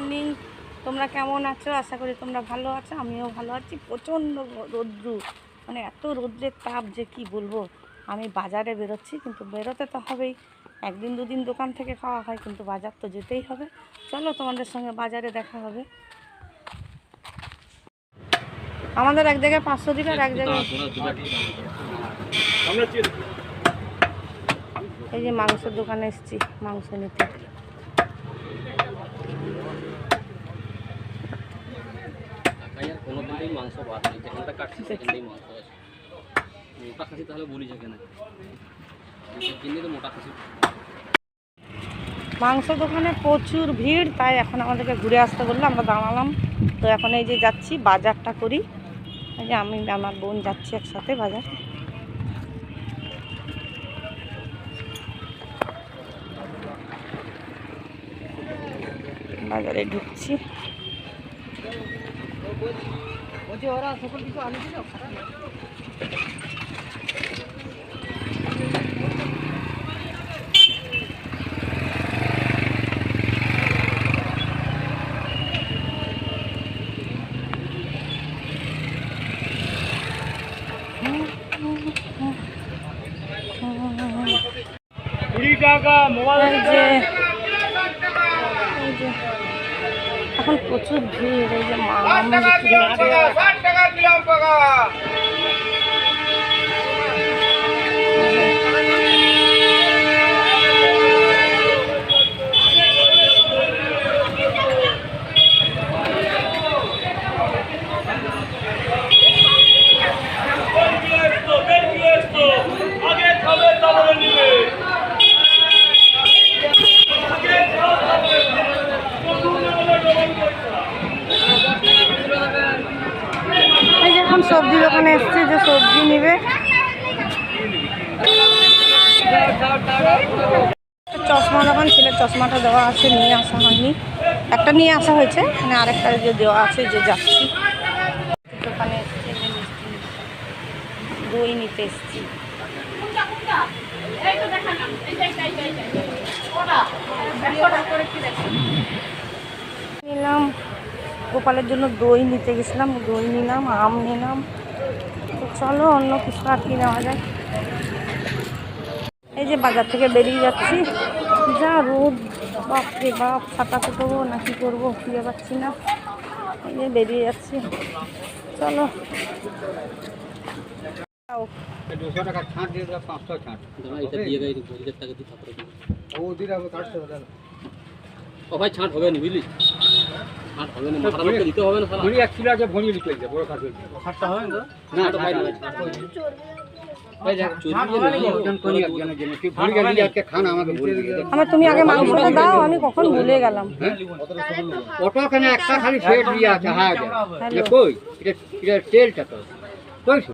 Morning. তোমরা কেমন আছো? আশা করি তোমরা ভালো আছো, আমিও ভালো আছি। প্রচণ্ড রৌদ্র, মানে এত রৌদ্রের তাপ যে কি বলবো। আমি বাজারে বেরোচ্ছি, কিন্তু বেরোতে তো হবেই। একদিন দুদিন দোকান থেকে খাওয়া হয়, কিন্তু বাজার তো যেতেই হবে। চলো তোমাদের সঙ্গে বাজারে দেখা হবে। আমাদের এক জায়গায় 500 দিবে আর এক জায়গায়। এই যে মাংসের দোকানে এসেছি মাংস নিতে। মাংস দোকানে প্রচুর ভিড়, তাই এখন আমাদেরকে ঘুরে আসতে বললো, আমরা দাঁড়ালাম। তো এখন এই যে যাচ্ছি বাজারটা করি। এই যে আমি আমার বোন যাচ্ছি একসাথে বাজার। বাজারে ঢুকছি। এখন প্রচুর ভিড়। এই যে সবজি দোকানে এসছে, যে সবজি নিবে। চশমা দোকান, ছেলের চশমাটা দেওয়া আছে, নিয়ে আসা হয়নি। একটা নিয়ে আসা হয়েছে, মানে আরেকটা যে দেওয়া আছে, যে যাচ্ছি দোকানে এসছে। যে মিষ্টি দই নিতে এসছি। নিলাম গোপালের জন্য দই নিতে গেছিলাম, দই নিলাম, আম নিলাম। তো চলো অন্য কিছু আর কি নেওয়া যায়। এই যে বাজার থেকে বেরিয়ে যাচ্ছি, যা রোদ, বাপরে বাপ। ছাতা কুটবো না কি করবো খুঁজে পাচ্ছি না। এই যে বেরিয়ে যাচ্ছি, চলো। ভাই ছাঁট হবে না, বুঝলি? ছাঁট হবে না, মাথার মধ্যে দিতে হবে না। ভরি এক কিলো আছে, ভরি লিখে দিতে বড় কাজ হইছে। ছাঁটটা হবে না? না, তো ভাই তুমি আগে মাংসটা দাও, আমি কখন ভুলে গেলাম। ওখানে একটা খালি সেট দিয়ে আছে। হ্যাঁ কই এটা তেলটা তো কইছো